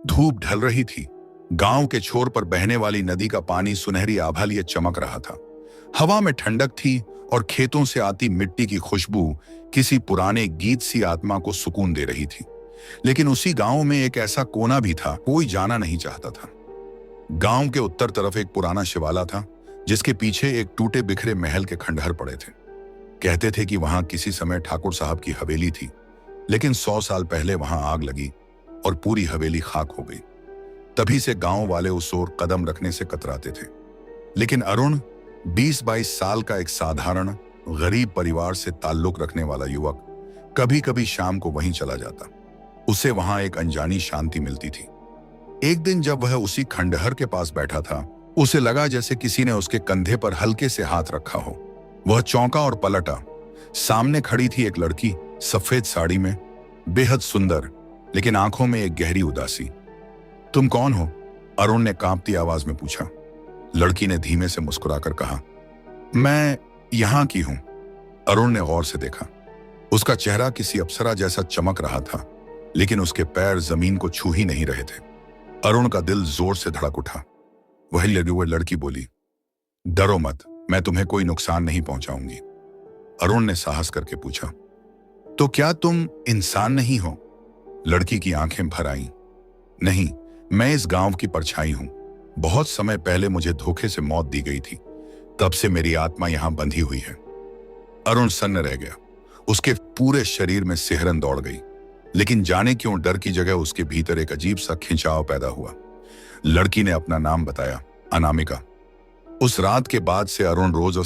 धूप ढल रही थी। गांव के छोर पर बहने वाली नदी का पानी सुनहरी आभा लिए चमक रहा था। हवा में ठंडक थी और खेतों से आती मिट्टी की खुशबू किसी पुराने गीत सी आत्मा को सुकून दे रही थी। लेकिन उसी गांव में एक ऐसा कोना भी था कोई जाना नहीं चाहता था। गांव के उत्तर तरफ एक पुराना शिवाला था जिसके पीछे एक टूटे बिखरे महल के खंडहर पड़े थे। कहते थे कि वहां किसी समय ठाकुर साहब की हवेली थी, लेकिन 100 साल पहले वहां आग लगी और पूरी हवेली खाक हो गई। तभी से गांव वाले उस ओर कदम रखने से कतराते थे। लेकिन अरुण 20-22 साल का एक साधारण गरीब परिवार से ताल्लुक रखने वाला युवक कभी कभी शाम को वहीं चला जाता। उसे वहां एक अनजानी शांति मिलती थी। एक दिन जब वह उसी खंडहर के पास बैठा था, उसे लगा जैसे किसी ने उसके कंधे पर हल्के से हाथ रखा हो। वह चौंका और पलटा। सामने खड़ी थी एक लड़की, सफेद साड़ी में, बेहद सुंदर, लेकिन आंखों में एक गहरी उदासी। तुम कौन हो? अरुण ने कांपती आवाज में पूछा। लड़की ने धीमे से मुस्कुराकर कहा, मैं यहां की हूं। अरुण ने गौर से देखा। उसका चेहरा किसी अप्सरा जैसा चमक रहा था, लेकिन उसके पैर जमीन को छू ही नहीं रहे थे। अरुण का दिल जोर से धड़क उठा। वही लड़की बोली, डरो मत, मैं तुम्हें कोई नुकसान नहीं पहुंचाऊंगी। अरुण ने साहस करके पूछा, तो क्या तुम इंसान नहीं हो? लड़की की आंखें भर आईं। नहीं, मैं इस गांव की परछाई हूं। बहुत समय पहले मुझे धोखे से मौत दी गई थी, तब से मेरी आत्मा यहां बंधी हुई है। अरुण सन्न रह गया। उसके पूरे शरीर में सिहरन दौड़ गई, लेकिन जाने क्यों डर की जगह उसके भीतर एक अजीब सा खिंचाव पैदा हुआ। लड़की ने अपना नाम बताया, अनामिका। उस रात के बाद से अरुण रोज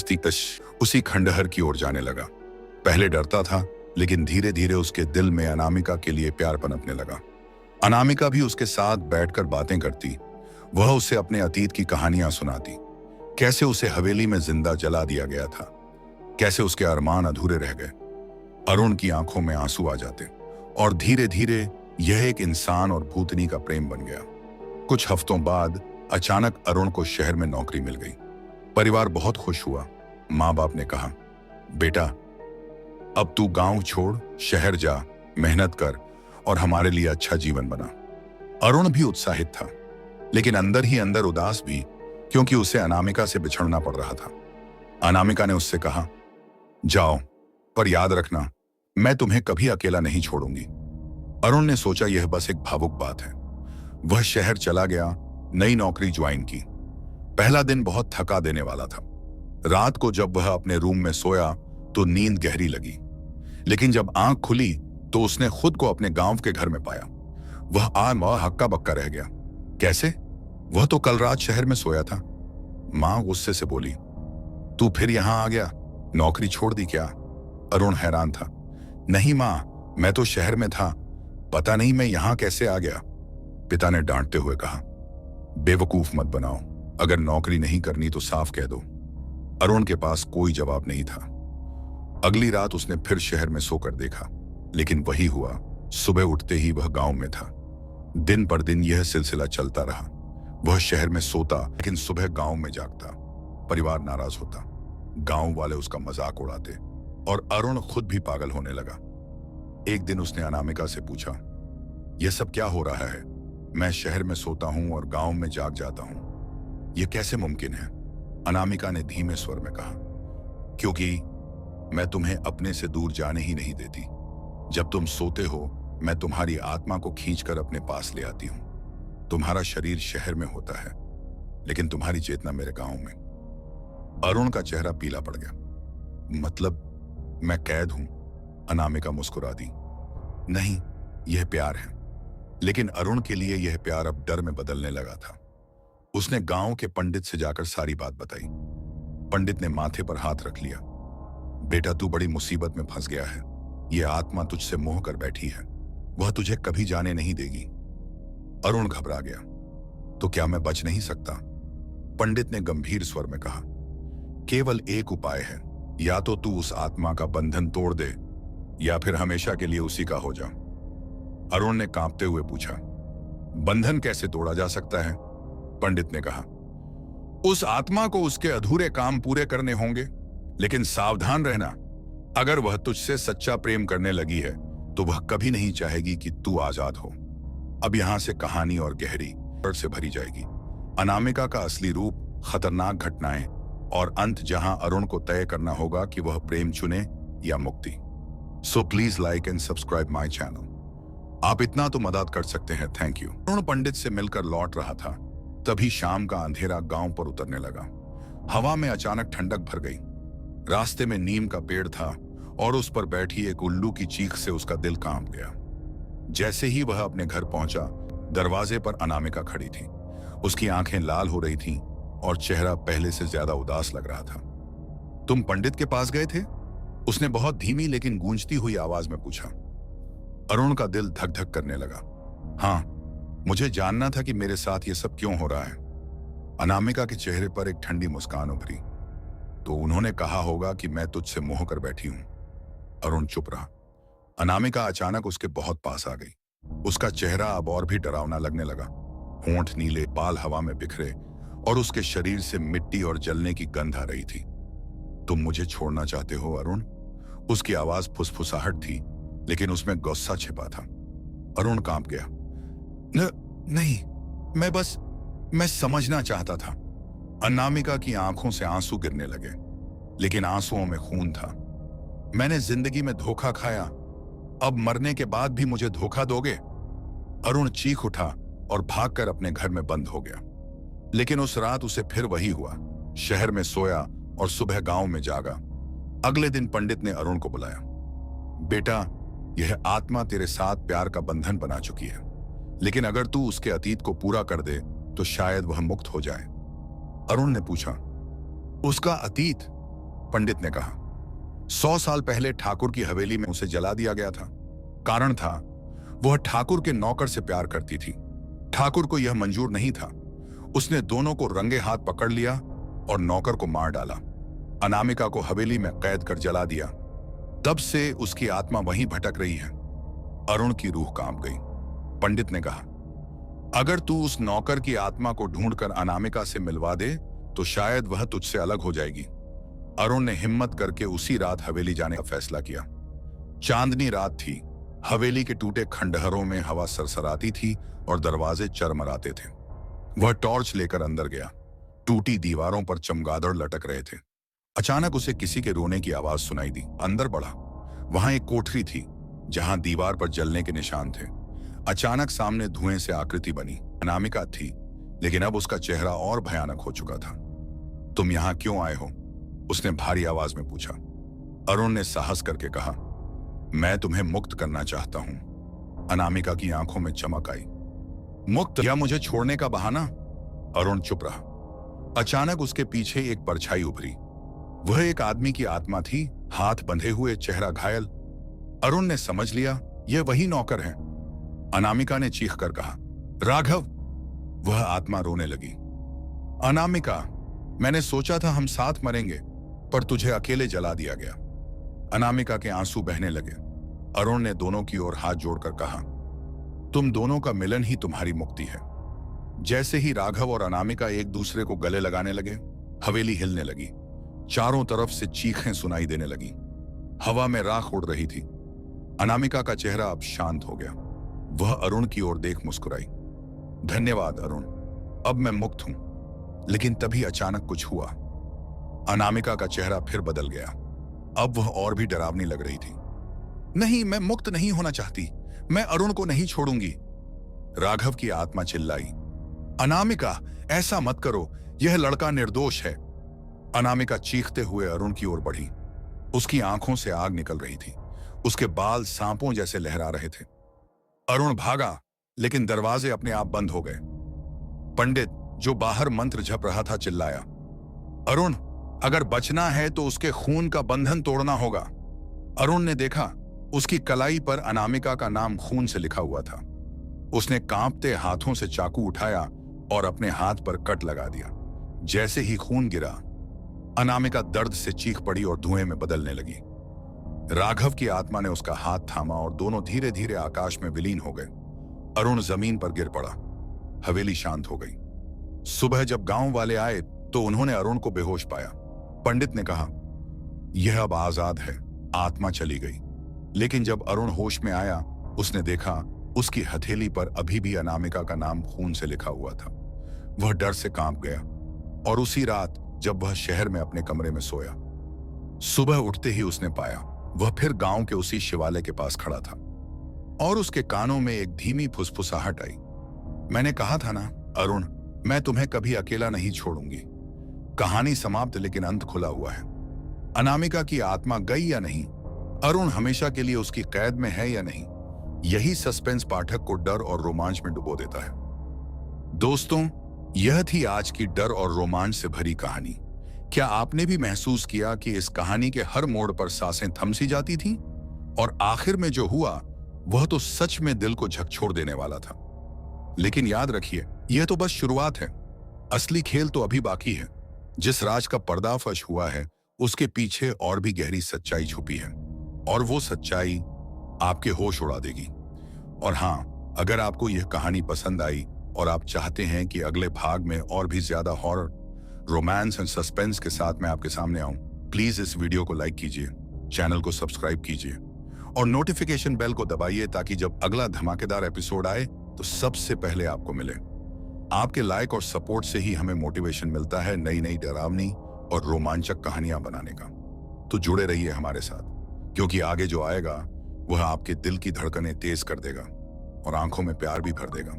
उसी खंडहर की ओर जाने लगा। पहले डरता था, लेकिन धीरे धीरे उसके दिल में अनामिका के लिए प्यार पनपने लगा। अनामिका भी उसके साथ बैठकर बातें करती। वह उसे अपने अतीत की कहानियां सुनाती, कैसे उसे हवेली में जिंदा जला दिया गया था, कैसे उसके अरमान अधूरे रह गए। अरुण की आंखों में आंसू आ जाते और धीरे धीरे यह एक इंसान और भूतनी का प्रेम बन गया। कुछ हफ्तों बाद अचानक अरुण को शहर में नौकरी मिल गई। परिवार बहुत खुश हुआ। माँ बाप ने कहा, बेटा अब तू गांव छोड़ शहर जा, मेहनत कर और हमारे लिए अच्छा जीवन बना। अरुण भी उत्साहित था, लेकिन अंदर ही अंदर उदास भी, क्योंकि उसे अनामिका से बिछड़ना पड़ रहा था। अनामिका ने उससे कहा, जाओ, पर याद रखना मैं तुम्हें कभी अकेला नहीं छोड़ूंगी। अरुण ने सोचा यह बस एक भावुक बात है। वह शहर चला गया, नई नौकरी ज्वाइन की। पहला दिन बहुत थका देने वाला था। रात को जब वह अपने रूम में सोया तो नींद गहरी लगी, लेकिन जब आंख खुली तो उसने खुद को अपने गांव के घर में पाया। वह हक्का बक्का रह गया। कैसे? वह तो कल रात शहर में सोया था। मां गुस्से से बोली, तू फिर यहां आ गया? नौकरी छोड़ दी क्या? अरुण हैरान था। नहीं मां, मैं तो शहर में था, पता नहीं मैं यहां कैसे आ गया। पिता ने डांटते हुए कहा, बेवकूफ मत बनाओ, अगर नौकरी नहीं करनी तो साफ कह दो। अरुण के पास कोई जवाब नहीं था। अगली रात उसने फिर शहर में सोकर देखा, लेकिन वही हुआ। सुबह उठते ही वह गांव में था। दिन पर दिन यह सिलसिला चलता रहा। वह शहर में सोता, लेकिन सुबह गांव में जागता। परिवार नाराज होता, गांव वाले उसका मजाक उड़ाते और अरुण खुद भी पागल होने लगा। एक दिन उसने अनामिका से पूछा, यह सब क्या हो रहा है? मैं शहर में सोता हूं और गांव में जाग जाता हूं, यह कैसे मुमकिन है? अनामिका ने धीमे स्वर में कहा, क्योंकि मैं तुम्हें अपने से दूर जाने ही नहीं देती। जब तुम सोते हो मैं तुम्हारी आत्मा को खींचकर अपने पास ले आती हूं। तुम्हारा शरीर शहर में होता है, लेकिन तुम्हारी चेतना मेरे गांव में। अरुण का चेहरा पीला पड़ गया। मतलब मैं कैद हूं? अनामिका मुस्कुरा दी। नहीं, यह प्यार है। लेकिन अरुण के लिए यह प्यार अब डर में बदलने लगा था। उसने गांव के पंडित से जाकर सारी बात बताई। पंडित ने माथे पर हाथ रख लिया। बेटा, तू बड़ी मुसीबत में फंस गया है। यह आत्मा तुझसे मोह कर बैठी है, वह तुझे कभी जाने नहीं देगी। अरुण घबरा गया। तो क्या मैं बच नहीं सकता? पंडित ने गंभीर स्वर में कहा, केवल एक उपाय है, या तो तू उस आत्मा का बंधन तोड़ दे या फिर हमेशा के लिए उसी का हो जा। अरुण ने कांपते हुए पूछा, बंधन कैसे तोड़ा जा सकता है? पंडित ने कहा, उस आत्मा को उसके अधूरे काम पूरे करने होंगे, लेकिन सावधान रहना, अगर वह तुझसे सच्चा प्रेम करने लगी है तो वह कभी नहीं चाहेगी कि तू आजाद हो। अब यहां से कहानी और गहरी दर्द से भरी जाएगी। अनामिका का असली रूप, खतरनाक घटनाएं और अंत, जहां अरुण को तय करना होगा कि वह प्रेम चुने या मुक्ति। So please like and subscribe my channel. आप इतना तो मदद कर सकते हैं, थैंक यू। अरुण पंडित से मिलकर लौट रहा था, तभी शाम का अंधेरा गांव पर उतरने लगा। हवा में अचानक ठंडक भर गई। रास्ते में नीम का पेड़ था और उस पर बैठी एक उल्लू की चीख से उसका दिल कांप गया। जैसे ही वह अपने घर पहुंचा, दरवाजे पर अनामिका खड़ी थी। उसकी आंखें लाल हो रही थीं और चेहरा पहले से ज्यादा उदास लग रहा था। तुम पंडित के पास गए थे? उसने बहुत धीमी लेकिन गूंजती हुई आवाज में पूछा। अरुण का दिल धक धक करने लगा। हाँ, मुझे जानना था कि मेरे साथ ये सब क्यों हो रहा है। अनामिका के चेहरे पर एक ठंडी मुस्कान उभरी। तो उन्होंने कहा होगा कि मैं तुझसे मोह कर बैठी हूं। अरुण चुप रहा। अनामिका अचानक उसके बहुत पास आ गई। उसका चेहरा अब और भी डरावना लगने लगा। होंठ नीले, बाल हवा में बिखरे और उसके शरीर से मिट्टी और जलने की गंध आ रही थी। तुम मुझे छोड़ना चाहते हो अरुण? उसकी आवाज फुसफुसाहट थी, लेकिन उसमें गुस्सा छिपा था। अरुण कांप गया। नहीं, मैं समझना चाहता था। अनामिका की आंखों से आंसू गिरने लगे, लेकिन आंसुओं में खून था। मैंने जिंदगी में धोखा खाया, अब मरने के बाद भी मुझे धोखा दोगे? अरुण चीख उठा और भागकर अपने घर में बंद हो गया। लेकिन उस रात उसे फिर वही हुआ। शहर में सोया और सुबह गांव में जागा। अगले दिन पंडित ने अरुण को बुलाया। बेटा, यह आत्मा तेरे साथ प्यार का बंधन बना चुकी है, लेकिन अगर तू उसके अतीत को पूरा कर दे तो शायद वह मुक्त हो जाए। अरुण ने पूछा, उसका अतीत? पंडित ने कहा, 100 साल पहले ठाकुर की हवेली में उसे जला दिया गया था। कारण था, वह ठाकुर के नौकर से प्यार करती थी। ठाकुर को यह मंजूर नहीं था। उसने दोनों को रंगे हाथ पकड़ लिया और नौकर को मार डाला। अनामिका को हवेली में कैद कर जला दिया। तब से उसकी आत्मा वहीं भटक रही है। अरुण की रूह कांप गई। पंडित ने कहा, अगर तू उस नौकर की आत्मा को ढूंढकर अनामिका से मिलवा दे तो शायद वह तुझसे अलग हो जाएगी। अरुण ने हिम्मत करके उसी रात हवेली जाने का फैसला किया। चांदनी रात थी। हवेली के टूटे खंडहरों में हवा सरसराती थी और दरवाजे चरमराते थे। वह टॉर्च लेकर अंदर गया। टूटी दीवारों पर चमगादड़ लटक रहे थे। अचानक उसे किसी के रोने की आवाज सुनाई दी। अंदर बढ़ा। वहां एक कोठरी थी जहां दीवार पर जलने के निशान थे। अचानक सामने धुएं से आकृति बनी। अनामिका थी, लेकिन अब उसका चेहरा और भयानक हो चुका था। तुम यहां क्यों आए हो? उसने भारी आवाज में पूछा। अरुण ने साहस करके कहा, मैं तुम्हें मुक्त करना चाहता हूं। अनामिका की आंखों में चमक आई। मुक्त या मुझे छोड़ने का बहाना? अरुण चुप रहा। अचानक उसके पीछे एक परछाई उभरी। वह एक आदमी की आत्मा थी, हाथ बंधे हुए, चेहरा घायल। अरुण ने समझ लिया, यह वही नौकर है। अनामिका ने चीख कर कहा, राघव। वह आत्मा रोने लगी। अनामिका, मैंने सोचा था हम साथ मरेंगे, पर तुझे अकेले जला दिया गया। अनामिका के आंसू बहने लगे। अरुण ने दोनों की ओर हाथ जोड़कर कहा, तुम दोनों का मिलन ही तुम्हारी मुक्ति है। जैसे ही राघव और अनामिका एक दूसरे को गले लगाने लगे, हवेली हिलने लगी। चारों तरफ से चीखें सुनाई देने लगी। हवा में राख उड़ रही थी। अनामिका का चेहरा अब शांत हो गया। वह अरुण की ओर देख मुस्कुराई। धन्यवाद अरुण, अब मैं मुक्त हूं। लेकिन तभी अचानक कुछ हुआ। अनामिका का चेहरा फिर बदल गया। अब वह और भी डरावनी लग रही थी। नहीं, मैं मुक्त नहीं होना चाहती। मैं अरुण को नहीं छोड़ूंगी। राघव की आत्मा चिल्लाई, अनामिका, ऐसा मत करो, यह लड़का निर्दोष है। अनामिका चीखते हुए अरुण की ओर बढ़ी। उसकी आंखों से आग निकल रही थी। उसके बाल सांपों जैसे लहरा रहे थे। अरुण भागा, लेकिन दरवाजे अपने आप बंद हो गए। पंडित, जो बाहर मंत्र जप रहा था, चिल्लाया, अरुण, अगर बचना है तो उसके खून का बंधन तोड़ना होगा। अरुण ने देखा, उसकी कलाई पर अनामिका का नाम खून से लिखा हुआ था। उसने कांपते हाथों से चाकू उठाया और अपने हाथ पर कट लगा दिया। जैसे ही खून गिरा, अनामिका दर्द से चीख पड़ी और धुएं में बदलने लगी। राघव की आत्मा ने उसका हाथ थामा और दोनों धीरे धीरे आकाश में विलीन हो गए। अरुण जमीन पर गिर पड़ा। हवेली शांत हो गई। सुबह जब गांव वाले आए तो उन्होंने अरुण को बेहोश पाया। पंडित ने कहा, यह अब आजाद है, आत्मा चली गई। लेकिन जब अरुण होश में आया, उसने देखा उसकी हथेली पर अभी भी अनामिका का नाम खून से लिखा हुआ था। वह डर से कांप गया और उसी रात जब वह शहर में अपने कमरे में सोया, सुबह उठते ही उसने पाया वह फिर गांव के उसी शिवालय के पास खड़ा था और उसके कानों में एक धीमी फुसफुसाहट आई। मैंने कहा था ना अरुण, मैं तुम्हें कभी अकेला नहीं छोड़ूंगी। कहानी समाप्त, लेकिन अंत खुला हुआ है। अनामिका की आत्मा गई या नहीं? अरुण हमेशा के लिए उसकी कैद में है या नहीं? यही सस्पेंस पाठक को डर और रोमांच में डुबो देता है। दोस्तों, यह थी आज की डर और रोमांच से भरी कहानी। क्या आपने भी महसूस किया कि इस कहानी के हर मोड़ पर सांसें थम सी जाती थीं? और आखिर में जो हुआ वह तो सच में दिल को झकझोर देने वाला था। लेकिन याद रखिए, यह तो बस शुरुआत है। असली खेल तो अभी बाकी है। जिस राज का पर्दाफाश हुआ है उसके पीछे और भी गहरी सच्चाई छुपी है और वो सच्चाई आपके होश उड़ा देगी। और हाँ, अगर आपको यह कहानी पसंद आई और आप चाहते हैं कि अगले भाग में और भी ज्यादा हॉरर, रोमांस एंड सस्पेंस के साथ मैं आपके सामने आऊं, प्लीज इस वीडियो को लाइक कीजिए, चैनल को सब्सक्राइब कीजिए और नोटिफिकेशन बेल को दबाइए ताकि जब अगला धमाकेदार एपिसोड आए तो सबसे पहले आपको मिले। आपके लाइक और सपोर्ट से ही हमें मोटिवेशन मिलता है नई नई डरावनी और रोमांचक कहानियां बनाने का। तो जुड़े रहिए हमारे साथ, क्योंकि आगे जो आएगा वह आपके दिल की धड़कनें तेज कर देगा और आंखों में प्यार भी भर देगा।